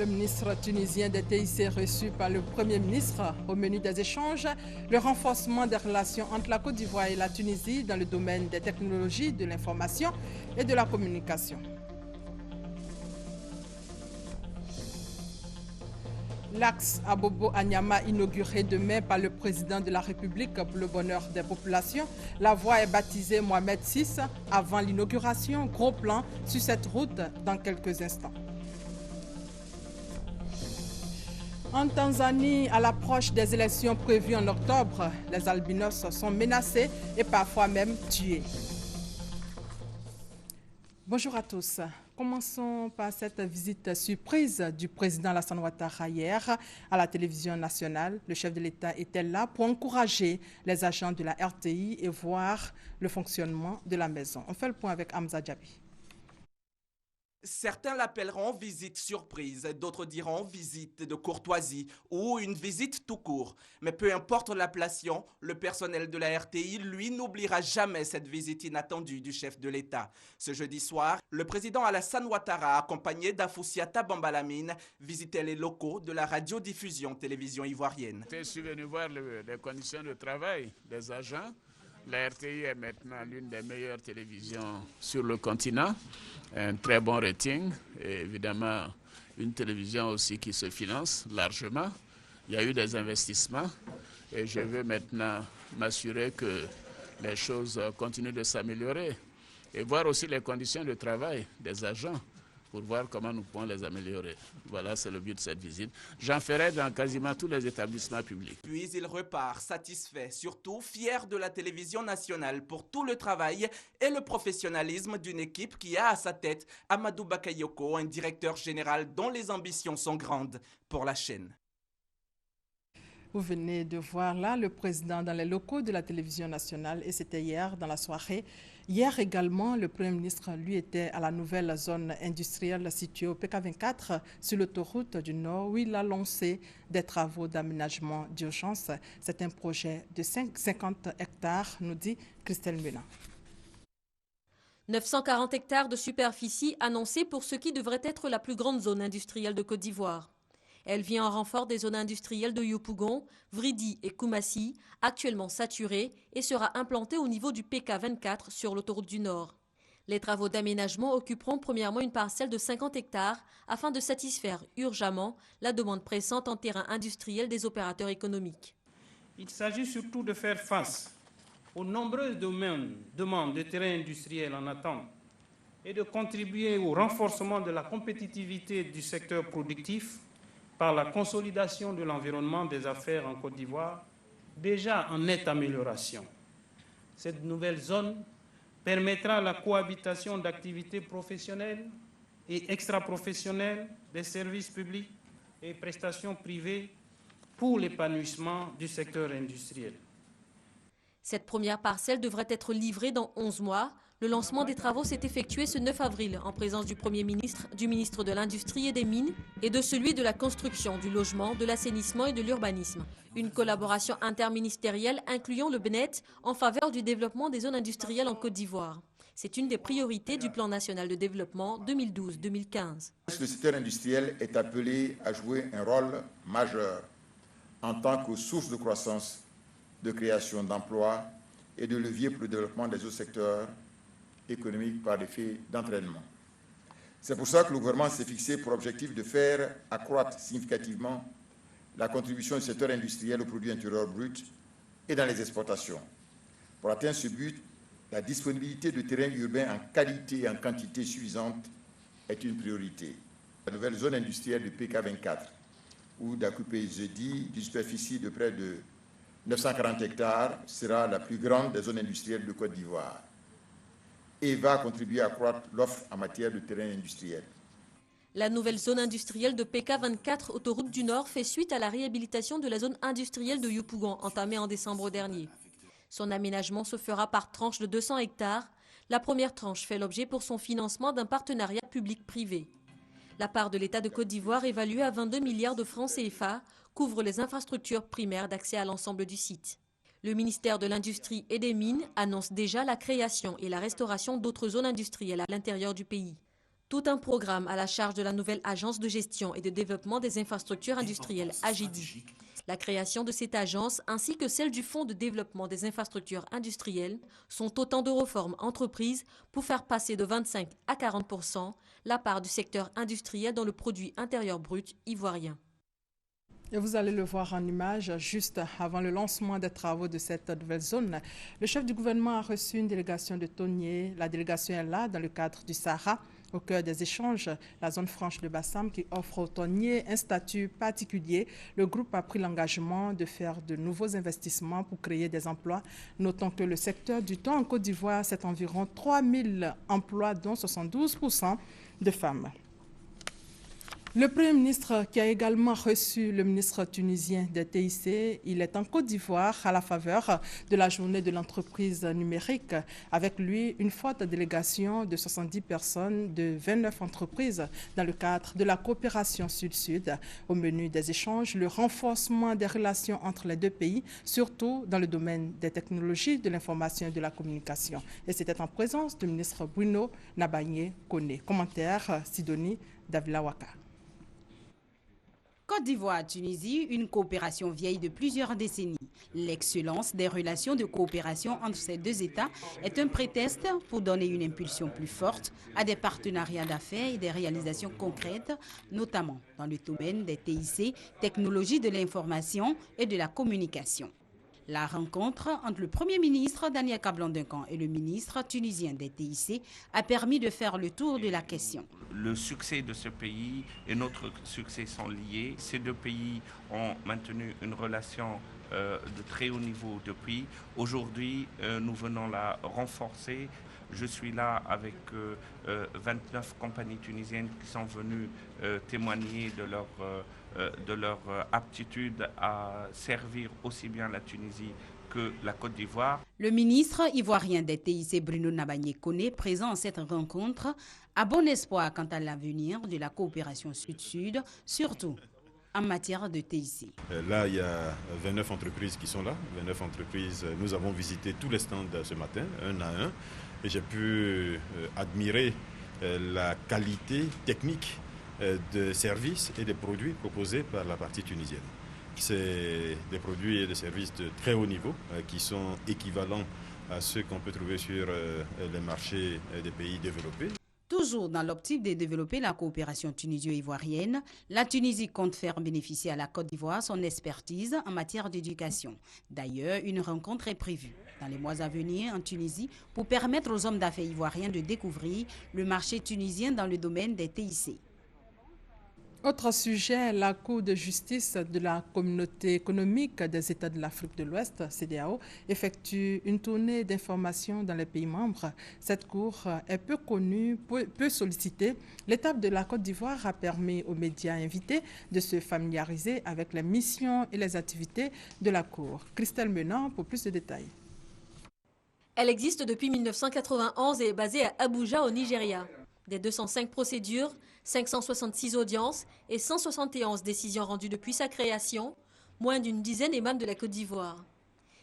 Le ministre tunisien des TIC reçu par le Premier ministre. Au menu des échanges, le renforcement des relations entre la Côte d'Ivoire et la Tunisie dans le domaine des technologies, de l'information et de la communication. L'axe Abobo-Anyama inauguré demain par le président de la République pour le bonheur des populations. La voie est baptisée Mohamed VI avant l'inauguration. Gros plan sur cette route dans quelques instants. En Tanzanie, à l'approche des élections prévues en octobre, les albinos sont menacés et parfois même tués. Bonjour à tous. Commençons par cette visite surprise du président Alassane Ouattara hier à la télévision nationale. Le chef de l'État était là pour encourager les agents de la RTI et voir le fonctionnement de la maison. On fait le point avec Hamza Djabi. Certains l'appelleront visite surprise, d'autres diront visite de courtoisie ou une visite tout court. Mais peu importe l'appellation, le personnel de la RTI, lui, n'oubliera jamais cette visite inattendue du chef de l'État. Ce jeudi soir, le président Alassane Ouattara, accompagné d'Afoussiata Bambalamine, visitait les locaux de la radiodiffusion télévision ivoirienne. Je suis venu voir les conditions de travail des agents. La RTI est maintenant l'une des meilleures télévisions sur le continent. Un très bon rating et évidemment une télévision aussi qui se finance largement. Il y a eu des investissements et je veux maintenant m'assurer que les choses continuent de s'améliorer et voir aussi les conditions de travail des agents pour voir comment nous pouvons les améliorer. Voilà, c'est le but de cette visite. J'en ferai dans quasiment tous les établissements publics. Puis il repart satisfait, surtout fier de la télévision nationale pour tout le travail et le professionnalisme d'une équipe qui a à sa tête Amadou Bakayoko, un directeur général dont les ambitions sont grandes pour la chaîne. Vous venez de voir là le président dans les locaux de la télévision nationale et c'était hier dans la soirée. Hier également, le Premier ministre, lui, était à la nouvelle zone industrielle située au PK24 sur l'autoroute du Nord où il a lancé des travaux d'aménagement d'urgence. C'est un projet de 50 hectares, nous dit Christelle Mena. 940 hectares de superficie annoncés pour ce qui devrait être la plus grande zone industrielle de Côte d'Ivoire. Elle vient en renfort des zones industrielles de Yopougon, Vridi et Koumassi, actuellement saturées, et sera implantée au niveau du PK24 sur l'autoroute du Nord. Les travaux d'aménagement occuperont premièrement une parcelle de 50 hectares afin de satisfaire urgemment la demande pressante en terrain industriel des opérateurs économiques. Il s'agit surtout de faire face aux nombreuses demandes de terrains industriels en attente et de contribuer au renforcement de la compétitivité du secteur productif par la consolidation de l'environnement des affaires en Côte d'Ivoire, déjà en nette amélioration. Cette nouvelle zone permettra la cohabitation d'activités professionnelles et extra-professionnelles, des services publics et prestations privées pour l'épanouissement du secteur industriel. Cette première parcelle devrait être livrée dans 11 mois. Le lancement des travaux s'est effectué ce 9 avril en présence du Premier ministre, du ministre de l'Industrie et des Mines et de celui de la Construction, du Logement, de l'Assainissement et de l'Urbanisme. Une collaboration interministérielle incluant le BNET en faveur du développement des zones industrielles en Côte d'Ivoire. C'est une des priorités du Plan national de développement 2012-2015. Le secteur industriel est appelé à jouer un rôle majeur en tant que source de croissance, de création d'emplois et de levier pour le développement des autres secteurs économiques par effet d'entraînement. C'est pour ça que le gouvernement s'est fixé pour objectif de faire accroître significativement la contribution du secteur industriel au produit intérieur brut et dans les exportations. Pour atteindre ce but, la disponibilité de terrains urbains en qualité et en quantité suffisante est une priorité. La nouvelle zone industrielle du PK24, où d'occupé jeudi d'une superficie de près de 940 hectares, sera la plus grande des zones industrielles de Côte d'Ivoire et va contribuer à accroître l'offre en matière de terrain industriel. La nouvelle zone industrielle de PK24 autoroute du Nord fait suite à la réhabilitation de la zone industrielle de Yopougon entamée en décembre dernier. Son aménagement se fera par tranche de 200 hectares. La première tranche fait l'objet pour son financement d'un partenariat public-privé. La part de l'État de Côte d'Ivoire, évaluée à 22 milliards de francs CFA, couvre les infrastructures primaires d'accès à l'ensemble du site. Le ministère de l'Industrie et des Mines annonce déjà la création et la restauration d'autres zones industrielles à l'intérieur du pays. Tout un programme à la charge de la nouvelle agence de gestion et de développement des infrastructures industrielles, AGEDI. La création de cette agence ainsi que celle du Fonds de développement des infrastructures industrielles sont autant de réformes entreprises pour faire passer de 25 à 40% la part du secteur industriel dans le produit intérieur brut ivoirien. Et vous allez le voir en image, juste avant le lancement des travaux de cette nouvelle zone. Le chef du gouvernement a reçu une délégation de thoniers. La délégation est là dans le cadre du Sahara, au cœur des échanges. La zone franche de Bassam qui offre aux thoniers un statut particulier. Le groupe a pris l'engagement de faire de nouveaux investissements pour créer des emplois. Notons que le secteur du thon en Côte d'Ivoire, c'est environ 3000 emplois, dont 72% de femmes. Le Premier ministre qui a également reçu le ministre tunisien des TIC, il est en Côte d'Ivoire à la faveur de la journée de l'entreprise numérique. Avec lui, une forte délégation de 70 personnes de 29 entreprises dans le cadre de la coopération Sud-Sud. Au menu des échanges, le renforcement des relations entre les deux pays, surtout dans le domaine des technologies, de l'information et de la communication. Et c'était en présence du ministre Bruno Nabagné Koné. Commentaire Sidonie Davilawaka. Côte d'Ivoire-Tunisie, une coopération vieille de plusieurs décennies. L'excellence des relations de coopération entre ces deux États est un prétexte pour donner une impulsion plus forte à des partenariats d'affaires et des réalisations concrètes, notamment dans le domaine des TIC, technologies de l'information et de la communication. La rencontre entre le Premier ministre Daniel Kablan-Duncan et le ministre tunisien des TIC a permis de faire le tour de la question. Le succès de ce pays et notre succès sont liés. Ces deux pays ont maintenu une relation de très haut niveau depuis. Aujourd'hui, nous venons la renforcer. Je suis là avec 29 compagnies tunisiennes qui sont venues témoigner de leur aptitude à servir aussi bien la Tunisie que la Côte d'Ivoire. Le ministre ivoirien des TIC Bruno Nabagné Koné, présent à cette rencontre, a bon espoir quant à l'avenir de la coopération Sud-Sud, surtout en matière de TIC. Là, il y a 29 entreprises qui sont là. 29 entreprises, nous avons visité tous les stands ce matin, un à un, et j'ai pu admirer la qualité technique de services et des produits proposés par la partie tunisienne. C'est des produits et des services de très haut niveau qui sont équivalents à ceux qu'on peut trouver sur les marchés des pays développés. Toujours dans l'optique de développer la coopération tunisio-ivoirienne, la Tunisie compte faire bénéficier à la Côte d'Ivoire son expertise en matière d'éducation. D'ailleurs, une rencontre est prévue dans les mois à venir en Tunisie pour permettre aux hommes d'affaires ivoiriens de découvrir le marché tunisien dans le domaine des TIC. Autre sujet, la Cour de justice de la Communauté économique des États de l'Afrique de l'Ouest, CEDEAO, effectue une tournée d'information dans les pays membres. Cette Cour est peu connue, peu sollicitée. L'étape de la Côte d'Ivoire a permis aux médias invités de se familiariser avec les missions et les activités de la Cour. Christelle Menant pour plus de détails. Elle existe depuis 1991 et est basée à Abuja au Nigeria. Des 205 procédures, 566 audiences et 171 décisions rendues depuis sa création, moins d'une dizaine émanent de la Côte d'Ivoire.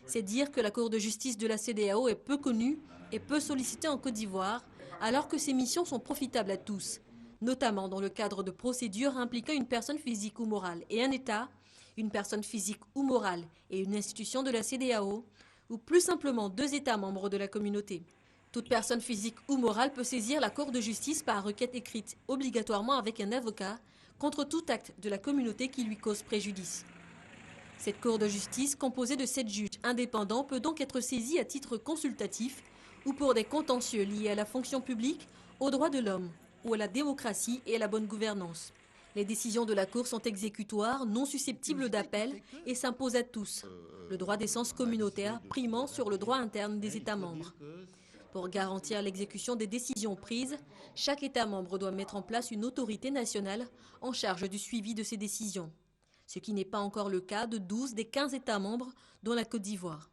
C'est dire que la Cour de justice de la CEDEAO est peu connue et peu sollicitée en Côte d'Ivoire, alors que ses missions sont profitables à tous, notamment dans le cadre de procédures impliquant une personne physique ou morale et un État, une personne physique ou morale et une institution de la CEDEAO, ou plus simplement 2 États membres de la communauté. Toute personne physique ou morale peut saisir la Cour de justice par requête écrite, obligatoirement avec un avocat, contre tout acte de la communauté qui lui cause préjudice. Cette Cour de justice, composée de 7 juges indépendants, peut donc être saisie à titre consultatif ou pour des contentieux liés à la fonction publique, aux droits de l'homme ou à la démocratie et à la bonne gouvernance. Les décisions de la Cour sont exécutoires, non susceptibles d'appel et s'imposent à tous, le droit d'essence communautaire primant sur le droit interne des États membres. Pour garantir l'exécution des décisions prises, chaque État membre doit mettre en place une autorité nationale en charge du suivi de ces décisions, ce qui n'est pas encore le cas de 12 des 15 États membres, dont la Côte d'Ivoire.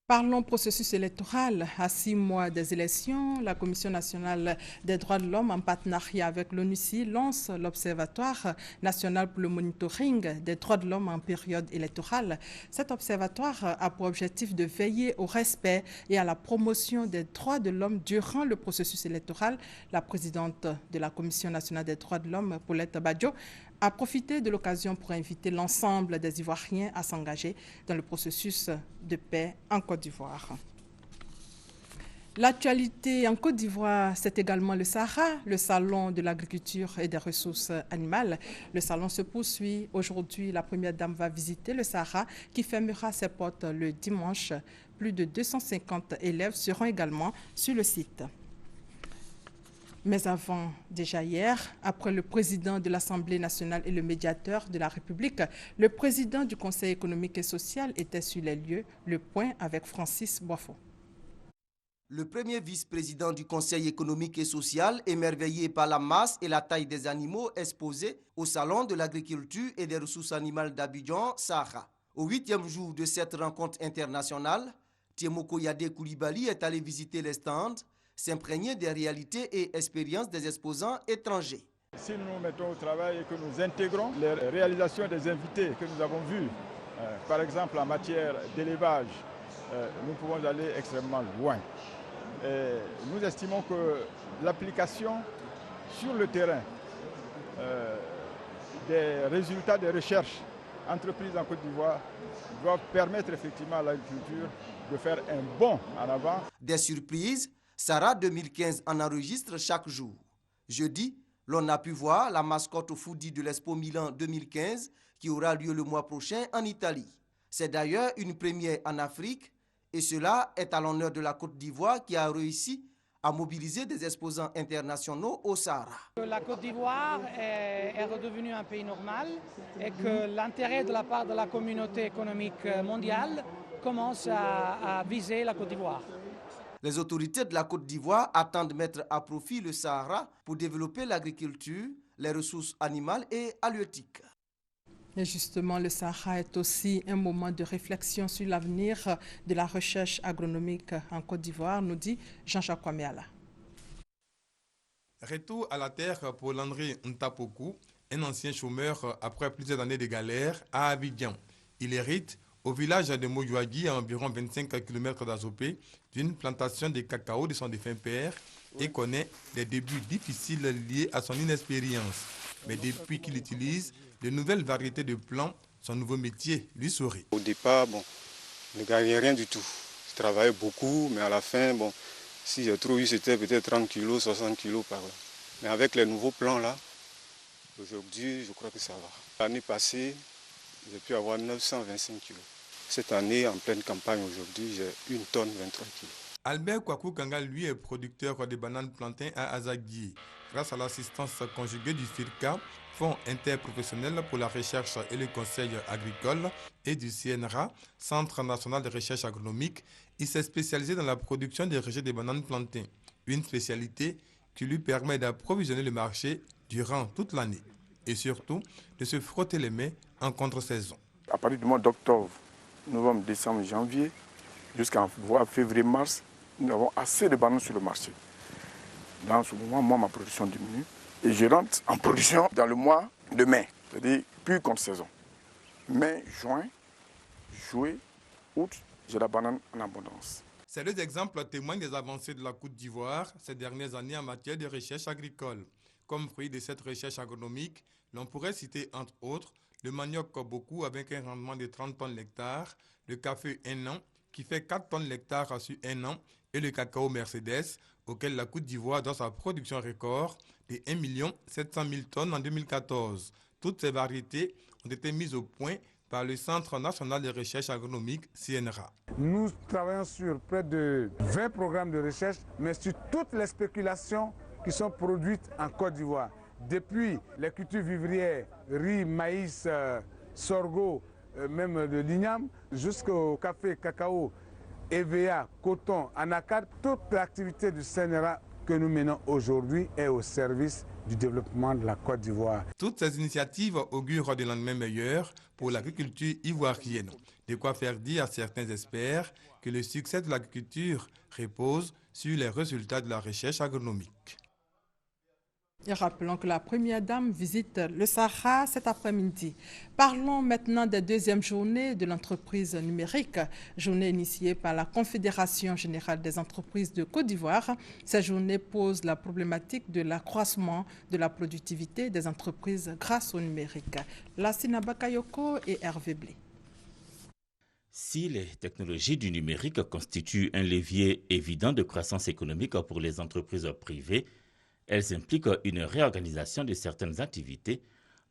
Parlons processus électoral. À 6 mois des élections, la Commission nationale des droits de l'homme, en partenariat avec l'ONUCI, lance l'Observatoire national pour le monitoring des droits de l'homme en période électorale. Cet observatoire a pour objectif de veiller au respect et à la promotion des droits de l'homme durant le processus électoral. La présidente de la Commission nationale des droits de l'homme, Paulette Badjo, a profité de l'occasion pour inviter l'ensemble des Ivoiriens à s'engager dans le processus de paix en Côte d'Ivoire. L'actualité en Côte d'Ivoire, c'est également le Sahara, le salon de l'agriculture et des ressources animales. Le salon se poursuit. Aujourd'hui, la première dame va visiter le Sahara qui fermera ses portes le dimanche. Plus de 250 élèves seront également sur le site. Mais avant, déjà hier, après le président de l'Assemblée nationale et le médiateur de la République, le président du Conseil économique et social était sur les lieux. Le point avec Francis Boifo. Le premier vice-président du Conseil économique et social, émerveillé par la masse et la taille des animaux exposés au Salon de l'agriculture et des ressources animales d'Abidjan, Sahara. Au 8e jour de cette rencontre internationale, Tiemoko Yade Koulibaly est allé visiter les stands, s'imprégner des réalités et expériences des exposants étrangers. Si nous nous mettons au travail et que nous intégrons les réalisations des invités que nous avons vus, par exemple en matière d'élevage, nous pouvons aller extrêmement loin. Et nous estimons que l'application sur le terrain des résultats des recherches entreprises en Côte d'Ivoire doivent permettre effectivement à l'agriculture de faire un bond en avant. Des surprises, Sahara 2015 en enregistre chaque jour. Jeudi, l'on a pu voir la mascotte foodie de l'Expo Milan 2015 qui aura lieu le mois prochain en Italie. C'est d'ailleurs une première en Afrique et cela est à l'honneur de la Côte d'Ivoire qui a réussi à mobiliser des exposants internationaux au Sahara. La Côte d'Ivoire est redevenue un pays normal et que l'intérêt de la part de la communauté économique mondiale commence à viser la Côte d'Ivoire. Les autorités de la Côte d'Ivoire attendent mettre à profit le Sahara pour développer l'agriculture, les ressources animales et halieutiques. Et justement, le Sahara est aussi un moment de réflexion sur l'avenir de la recherche agronomique en Côte d'Ivoire, nous dit Jean-Jacques Kwameala. Retour à la terre pour Landry Ntapoku, un ancien chômeur après plusieurs années de galère à Abidjan. Il hérite au village de Moyouagui, à environ 25 km d'Azopé, d'une plantation de cacao de son défunt père et connaît des débuts difficiles liés à son inexpérience. Mais depuis qu'il utilise de nouvelles variétés de plants, son nouveau métier lui sourit. Au départ, je ne gagnais rien du tout. Je travaillais beaucoup, mais à la fin, si j'ai trop eu, c'était peut-être 30 kg, 60 kg par là. Mais avec les nouveaux plants là, aujourd'hui, je crois que ça va. L'année passée, j'ai pu avoir 925 kg. Cette année, en pleine campagne aujourd'hui, j'ai 1 tonne 23 kg. Albert Kwaku Kanga, lui, est producteur de bananes plantains à Azagui. Grâce à l'assistance conjuguée du FIRCA, Fonds interprofessionnel pour la recherche et le conseil agricole, et du CNRA, Centre national de recherche agronomique, il s'est spécialisé dans la production des rejets de bananes plantains. Une spécialité qui lui permet d'approvisionner le marché durant toute l'année et surtout de se frotter les mains en contre-saison. À partir du mois d'octobre, novembre, décembre, janvier, jusqu'en février-mars, nous avons assez de bananes sur le marché. Dans ce moment, moi, ma production diminue et je rentre en production dans le mois de mai, c'est-à-dire plus contre saison. Mai, juin, juillet, août, j'ai la banane en abondance. Ces deux exemples témoignent des avancées de la Côte d'Ivoire ces dernières années en matière de recherche agricole. Comme fruit de cette recherche agronomique, l'on pourrait citer entre autres le manioc Koboku avec un rendement de 30 tonnes l'hectare, le café 1 an qui fait 4 tonnes l'hectare sur 1 an et le cacao Mercedes auquel la Côte d'Ivoire doit sa production record de 1 700 000 tonnes en 2014. Toutes ces variétés ont été mises au point par le Centre national de recherche agronomique CNRA. Nous travaillons sur près de 20 programmes de recherche, mais sur toutes les spéculations qui sont produites en Côte d'Ivoire. Depuis les cultures vivrières, riz, maïs, sorgho, même de l'igname, jusqu'au café, cacao, EVA, coton, anacarde, toute l'activité du CNRA que nous menons aujourd'hui est au service du développement de la Côte d'Ivoire. Toutes ces initiatives augurent des lendemains meilleurs pour l'agriculture ivoirienne. De quoi faire dire à certains experts que le succès de l'agriculture repose sur les résultats de la recherche agronomique. Et rappelons que la première dame visite le Sahara cet après-midi. Parlons maintenant des deuxièmes journées de l'entreprise numérique, journée initiée par la Confédération générale des entreprises de Côte d'Ivoire. Cette journée pose la problématique de l'accroissement de la productivité des entreprises grâce au numérique. Lassina Bakayoko et Hervé Blé. Si les technologies du numérique constituent un levier évident de croissance économique pour les entreprises privées, elles impliquent une réorganisation de certaines activités,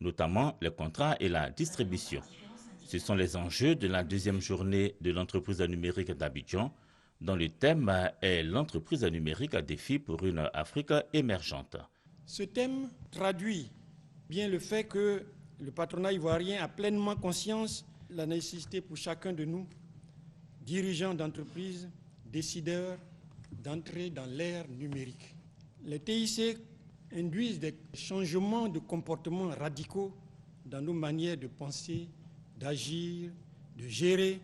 notamment les contrats et la distribution. Ce sont les enjeux de la deuxième journée de l'entreprise numérique d'Abidjan, dont le thème est l'entreprise numérique à défi pour une Afrique émergente. Ce thème traduit bien le fait que le patronat ivoirien a pleinement conscience de la nécessité pour chacun de nous, dirigeants d'entreprise, décideurs, d'entrer dans l'ère numérique. Les TIC induisent des changements de comportement radicaux dans nos manières de penser, d'agir, de gérer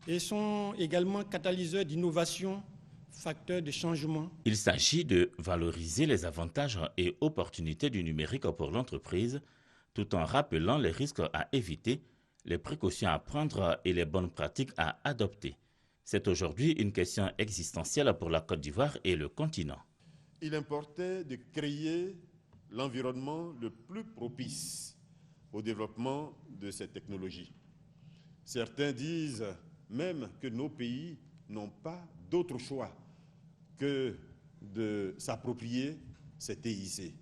et sont également catalyseurs d'innovation, facteurs de changement. Il s'agit de valoriser les avantages et opportunités du numérique pour l'entreprise tout en rappelant les risques à éviter, les précautions à prendre et les bonnes pratiques à adopter. C'est aujourd'hui une question existentielle pour la Côte d'Ivoire et le continent. Il importait de créer l'environnement le plus propice au développement de ces technologies. Certains disent même que nos pays n'ont pas d'autre choix que de s'approprier ces TIC.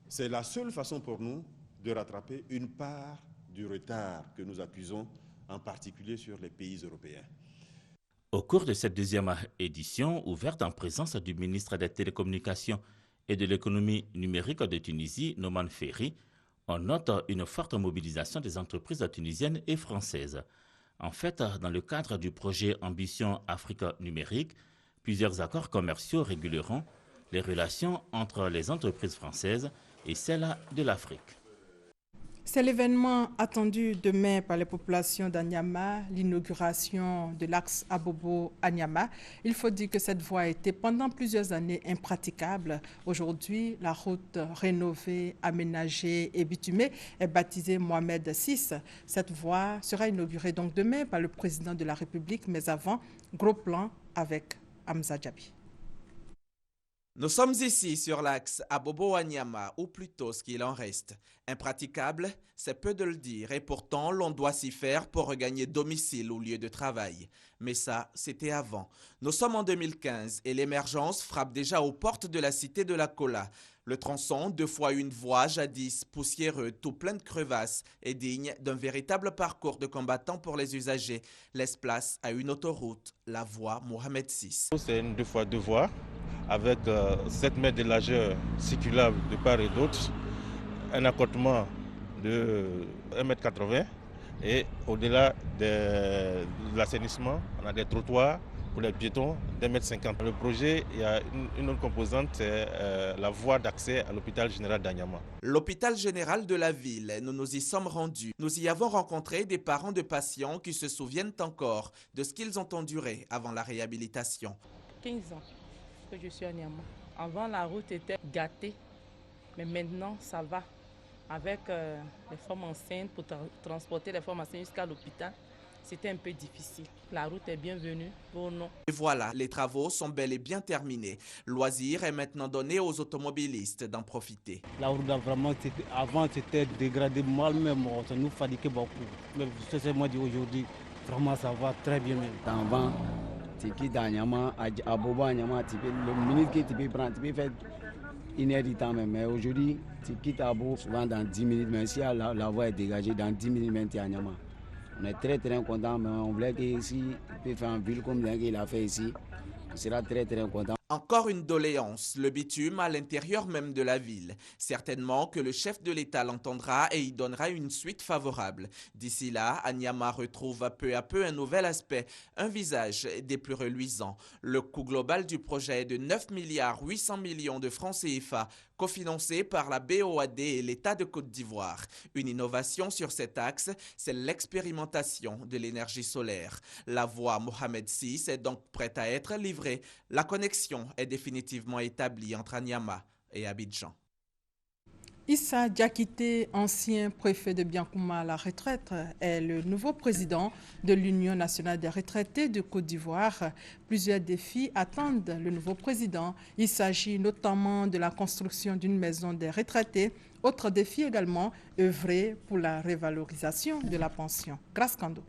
C'est la seule façon pour nous de rattraper une part du retard que nous accusons, en particulier sur les pays européens. Au cours de cette deuxième édition, ouverte en présence du ministre des Télécommunications et de l'économie numérique de Tunisie, Noman Ferry, on note une forte mobilisation des entreprises tunisiennes et françaises. En fait, dans le cadre du projet Ambition Afrique numérique, plusieurs accords commerciaux réguleront les relations entre les entreprises françaises et celles de l'Afrique. C'est l'événement attendu demain par les populations d'Anyama, l'inauguration de l'axe Abobo-Anyama. Il faut dire que cette voie a été pendant plusieurs années impraticable. Aujourd'hui, la route rénovée, aménagée et bitumée est baptisée Mohamed VI. Cette voie sera inaugurée donc demain par le président de la République, mais avant, gros plan avec Hamza Djabi. Nous sommes ici sur l'axe Abobo-Anyama, ou plutôt ce qu'il en reste. Impraticable, c'est peu de le dire, et pourtant l'on doit s'y faire pour regagner domicile au lieu de travail. Mais ça, c'était avant. Nous sommes en 2015 et l'émergence frappe déjà aux portes de la cité de la Kola. Le tronçon, 2 fois une voie, jadis poussiéreux, tout plein de crevasses, est digne d'un véritable parcours de combattants pour les usagers. Laisse place à une autoroute, la voie Mohamed VI. C'est une 2 fois 2 voies, avec 7 mètres de largeur circulable de part et d'autre, un accotement de 1,80 m et au-delà de l'assainissement, on a des trottoirs pour les piétons d'1,50 m. Le projet, il y a une autre composante, c'est la voie d'accès à l'hôpital général d'Anyama. L'hôpital général de la ville, nous nous y sommes rendus. Nous y avons rencontré des parents de patients qui se souviennent encore de ce qu'ils ont enduré avant la réhabilitation. 15 ans que je suis à Nyama. Avant, la route était gâtée, mais maintenant, ça va. Avec les femmes enceintes, pour transporter les femmes enceintes jusqu'à l'hôpital, c'était un peu difficile. La route est bienvenue pour nous. Et voilà, les travaux sont bel et bien terminés. Loisir est maintenant donné aux automobilistes d'en profiter. La route, vraiment, avant, c'était dégradé mal même, ça nous fatiguait beaucoup. Mais c'est moi aujourd'hui, vraiment, ça va très bien même. Avant, tu quittes Anyama, à Bobo Anyama, le minute que tu peux prendre, tu peux faire 1 heure de temps même. Mais aujourd'hui, tu quittes à Bobo, souvent dans 10 minutes, mais si la voie est dégagée, dans 10 minutes, même tu es à Anyama. On est très très content, mais on voulait qu'ici, il peut faire une ville comme il a fait ici. On sera très très content. Encore une doléance, le bitume à l'intérieur même de la ville. Certainement que le chef de l'État l'entendra et y donnera une suite favorable. D'ici là, Anyama retrouve peu à peu un nouvel aspect, un visage des plus reluisants. Le coût global du projet est de 9,8 milliards de francs CFA, cofinancé par la BOAD et l'État de Côte d'Ivoire. Une innovation sur cet axe, c'est l'expérimentation de l'énergie solaire. La voie Mohamed VI est donc prête à être livrée. La connexion est définitivement établie entre Anyama et Abidjan. Issa Diakité, ancien préfet de Biankouma à la retraite, est le nouveau président de l'Union nationale des retraités de Côte d'Ivoire. Plusieurs défis attendent le nouveau président. Il s'agit notamment de la construction d'une maison des retraités. Autre défi également, œuvrer pour la revalorisation de la pension. Grâce Kando.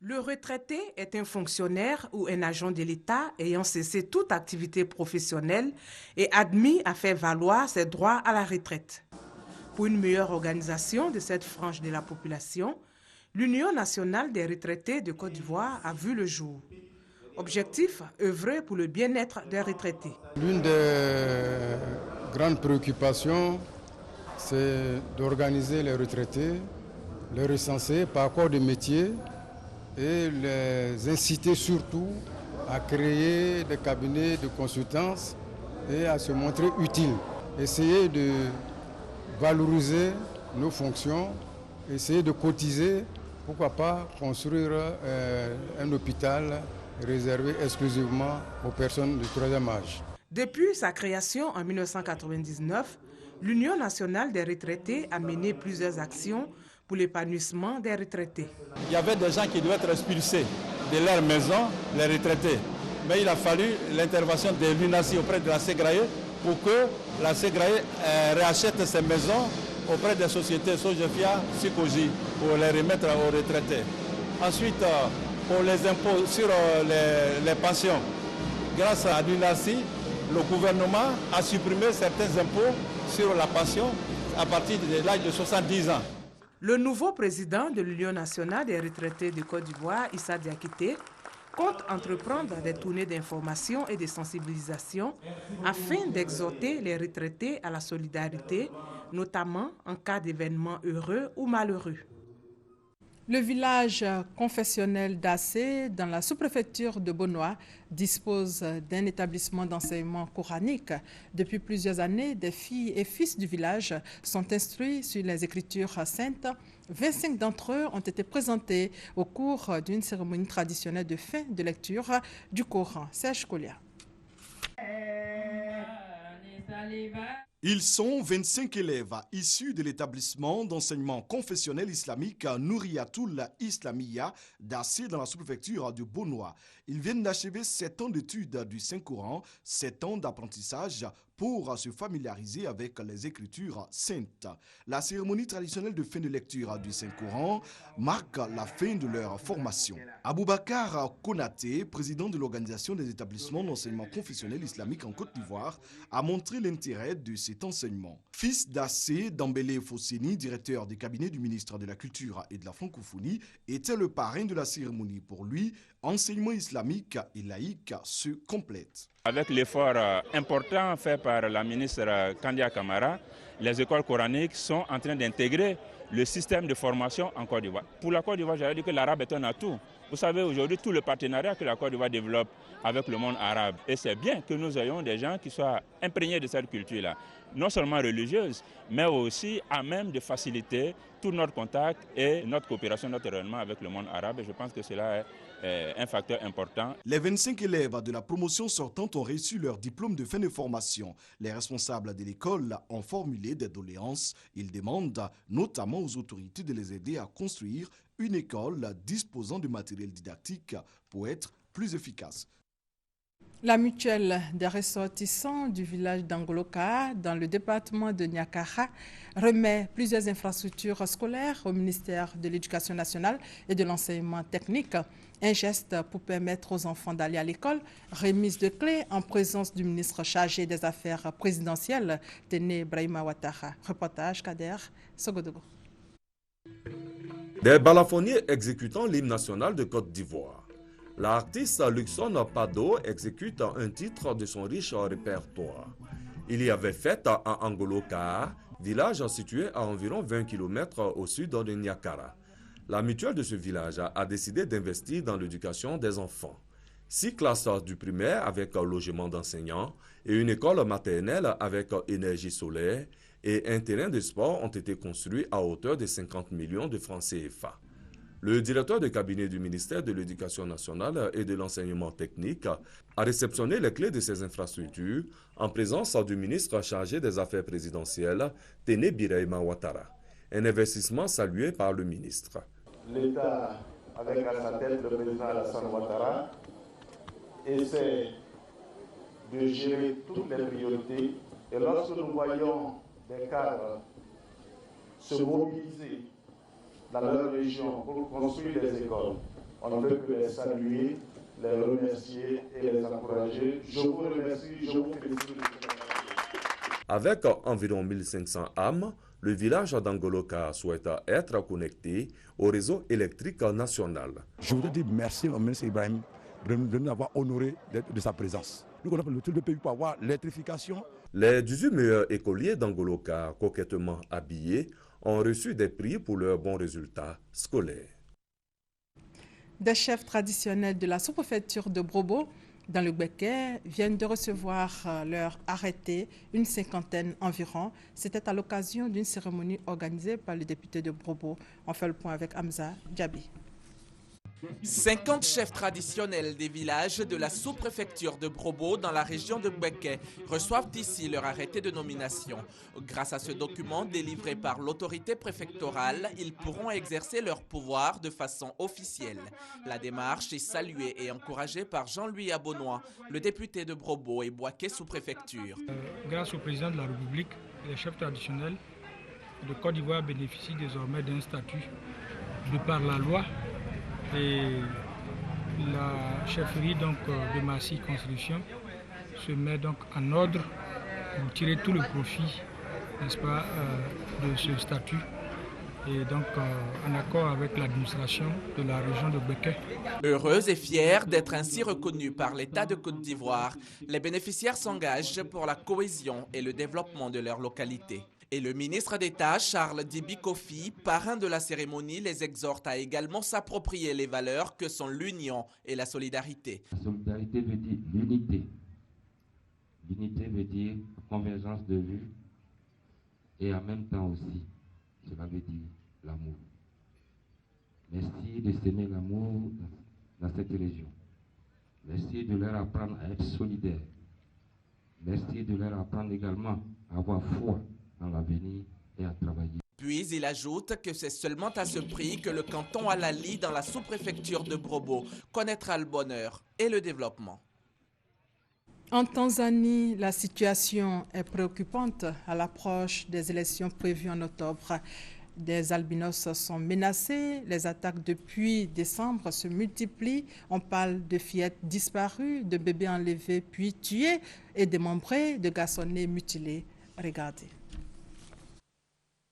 Le retraité est un fonctionnaire ou un agent de l'État ayant cessé toute activité professionnelle et admis à faire valoir ses droits à la retraite. Pour une meilleure organisation de cette frange de la population, l'Union nationale des retraités de Côte d'Ivoire a vu le jour. Objectif, œuvrer pour le bien-être des retraités. L'une des grandes préoccupations, c'est d'organiser les retraités, les recenser par corps de métier, et les inciter surtout à créer des cabinets de consultance et à se montrer utiles. Essayer de valoriser nos fonctions, essayer de cotiser, pourquoi pas construire un hôpital réservé exclusivement aux personnes du troisième âge. Depuis sa création en 1999, l'Union nationale des retraités a mené plusieurs actions pour l'épanouissement des retraités. Il y avait des gens qui devaient être expulsés de leur maison, les retraités. Mais il a fallu l'intervention de l'UNASI auprès de la SEGRAE pour que la SEGRAE réachète ces maisons auprès des sociétés Sogefia, Sikoji, pour les remettre aux retraités. Ensuite, pour les impôts sur les pensions, grâce à l'UNASI, le gouvernement a supprimé certains impôts sur la pension à partir de l'âge de 70 ans. Le nouveau président de l'Union nationale des retraités de Côte d'Ivoire, Issa Diakité, compte entreprendre des tournées d'information et de sensibilisation afin d'exhorter les retraités à la solidarité, notamment en cas d'événements heureux ou malheureux. Le village confessionnel d'Assé, dans la sous-préfecture de Bonoa, dispose d'un établissement d'enseignement coranique. Depuis plusieurs années, des filles et fils du village sont instruits sur les Écritures saintes. 25 d'entre eux ont été présentés au cours d'une cérémonie traditionnelle de fin de lecture du Coran. Serge Kolia. Ils sont 25 élèves issus de l'établissement d'enseignement confessionnel islamique Nouriatoul Islamia d'Assé dans la sous-préfecture de Bonoa. Ils viennent d'achever 7 ans d'études du Saint-Coran, 7 ans d'apprentissage pour se familiariser avec les Écritures saintes. La cérémonie traditionnelle de fin de lecture du Saint-Coran marque la fin de leur formation. Aboubakar Konaté, président de l'Organisation des établissements d'enseignement confessionnel islamique en Côte d'Ivoire, a montré l'intérêt de cet enseignement. Fils d'Assé Dambélé Fosseni, directeur des cabinets du ministre de la Culture et de la Francophonie, était le parrain de la cérémonie. Pour lui, enseignement islamique et laïque se complètent. Avec l'effort important fait par la ministre Kandia Kamara, les écoles coraniques sont en train d'intégrer le système de formation en Côte d'Ivoire. Pour la Côte d'Ivoire, j'allais dire que l'arabe est un atout. Vous savez, aujourd'hui, tout le partenariat que la Côte d'Ivoire développe avec le monde arabe. Et c'est bien que nous ayons des gens qui soient imprégnés de cette culture-là, non seulement religieuse, mais aussi à même de faciliter tout notre contact et notre coopération, notre rayonnement avec le monde arabe. Et je pense que cela est un facteur important. Les 25 élèves de la promotion sortante ont reçu leur diplôme de fin de formation. Les responsables de l'école ont formulé des doléances. Ils demandent notamment aux autorités de les aider à construire une école disposant de matériel didactique pour être plus efficace. La mutuelle des ressortissants du village d'Angoloka, dans le département de Niakara, remet plusieurs infrastructures scolaires au ministère de l'Éducation nationale et de l'enseignement technique. Un geste pour permettre aux enfants d'aller à l'école, remise de clés en présence du ministre chargé des Affaires présidentielles, Téné Brahima Ouattara. Reportage Kader Sogodogo. Des balafonniers exécutant l'hymne national de Côte d'Ivoire. L'artiste Luxon Pado exécute un titre de son riche répertoire. Il y avait fête à Angoloka, village situé à environ 20 km au sud de Niakara. La mutuelle de ce village a décidé d'investir dans l'éducation des enfants. 6 classes du primaire avec logement d'enseignants et une école maternelle avec énergie solaire et un terrain de sport ont été construits à hauteur de 50 millions de francs CFA. Le directeur de cabinet du ministère de l'Éducation nationale et de l'enseignement technique a réceptionné les clés de ces infrastructures en présence du ministre chargé des Affaires présidentielles, Téné Birahima Ouattara. Un investissement salué par le ministre. L'État, avec à sa tête le président Alassane Ouattara, essaie de gérer toutes les priorités. Et lorsque nous voyons des cadres se mobiliser dans leur région pour construire des écoles, on ne peut que les saluer, les remercier et les encourager. Je vous remercie, je vous félicite. Avec environ 1500 âmes, le village d'Angoloka souhaite être connecté au réseau électrique national. Je voudrais dire merci au ministre Ibrahim de nous avoir honoré de sa présence. Nous avons le tout le pays pour avoir l'électrification. Les 18 meilleurs écoliers d'Angoloka, coquettement habillés, ont reçu des prix pour leurs bons résultats scolaires. Des chefs traditionnels de la sous-préfecture de Brobo, dans le Gbeke, viennent de recevoir leur arrêté, une cinquantaine environ. C'était à l'occasion d'une cérémonie organisée par le député de Brobo. On fait le point avec Hamza Djabi. 50 chefs traditionnels des villages de la sous-préfecture de Brobo dans la région de Gbeke reçoivent ici leur arrêté de nomination. Grâce à ce document délivré par l'autorité préfectorale, ils pourront exercer leur pouvoir de façon officielle. La démarche est saluée et encouragée par Jean-Louis Abonois, le député de Brobo et Boaké sous-préfecture. Grâce au président de la République, les chefs traditionnels de Côte d'Ivoire bénéficient désormais d'un statut de par la loi. Et la chefferie de Massy Construction se met donc en ordre pour tirer tout le profit, n'est-ce pas, de ce statut et donc en accord avec l'administration de la région de Gbeke. Heureuse et fière d'être ainsi reconnue par l'État de Côte d'Ivoire, les bénéficiaires s'engagent pour la cohésion et le développement de leur localité. Et le ministre d'État, Charles Dibi Kofi, parrain de la cérémonie, les exhorte à également s'approprier les valeurs que sont l'union et la solidarité. La solidarité veut dire l'unité. L'unité veut dire convergence de vues et en même temps aussi, cela veut dire l'amour. Merci de s'aimer l'amour dans cette région. Merci de leur apprendre à être solidaires. Merci de leur apprendre également à avoir foi dans l'avenir et à travailler. Puis il ajoute que c'est seulement à ce prix que le canton Alali dans la sous-préfecture de Brobo connaîtra le bonheur et le développement. En Tanzanie, la situation est préoccupante à l'approche des élections prévues en octobre. Des albinos sont menacés, les attaques depuis décembre se multiplient. On parle de fillettes disparues, de bébés enlevés puis tués et démembrés, de garçonnets mutilés. Regardez.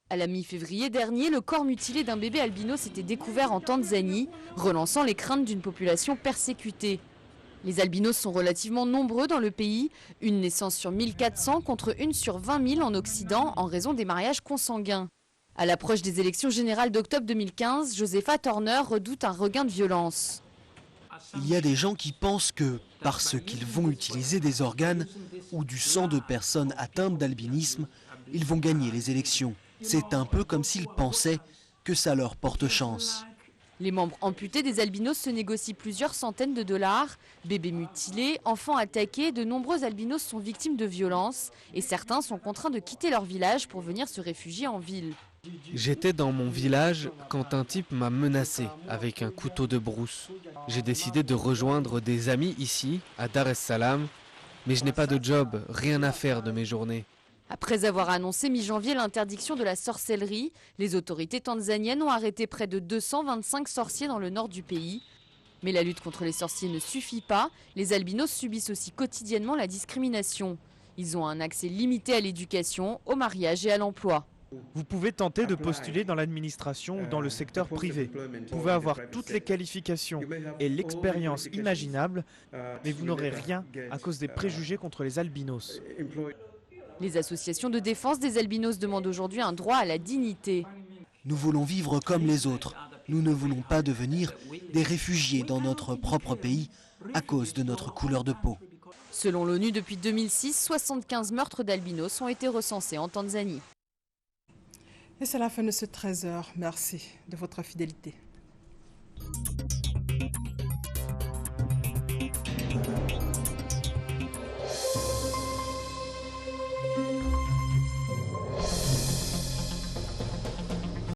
À la mi-février dernier, le corps mutilé d'un bébé albino s'était découvert en Tanzanie, relançant les craintes d'une population persécutée. Les albinos sont relativement nombreux dans le pays, une naissance sur 1400 contre une sur 20 000 en Occident en raison des mariages consanguins. À l'approche des élections générales d'octobre 2015, Josepha Turner redoute un regain de violence. Il y a des gens qui pensent que, parce qu'ils vont utiliser des organes ou du sang de personnes atteintes d'albinisme, ils vont gagner les élections. C'est un peu comme s'ils pensaient que ça leur porte chance. Les membres amputés des albinos se négocient plusieurs centaines de dollars. Bébés mutilés, enfants attaqués, de nombreux albinos sont victimes de violences et certains sont contraints de quitter leur village pour venir se réfugier en ville. J'étais dans mon village quand un type m'a menacé avec un couteau de brousse. J'ai décidé de rejoindre des amis ici, à Dar es Salaam, mais je n'ai pas de job, rien à faire de mes journées. Après avoir annoncé mi-janvier l'interdiction de la sorcellerie, les autorités tanzaniennes ont arrêté près de 225 sorciers dans le nord du pays. Mais la lutte contre les sorciers ne suffit pas, les albinos subissent aussi quotidiennement la discrimination. Ils ont un accès limité à l'éducation, au mariage et à l'emploi. Vous pouvez tenter de postuler dans l'administration ou dans le secteur privé. Vous pouvez avoir toutes les qualifications et l'expérience imaginables, mais vous n'aurez rien à cause des préjugés contre les albinos. Les associations de défense des albinos demandent aujourd'hui un droit à la dignité. Nous voulons vivre comme les autres. Nous ne voulons pas devenir des réfugiés dans notre propre pays à cause de notre couleur de peau. Selon l'ONU, depuis 2006, 75 meurtres d'albinos ont été recensés en Tanzanie. Et c'est la fin de ce 13h. Merci de votre fidélité.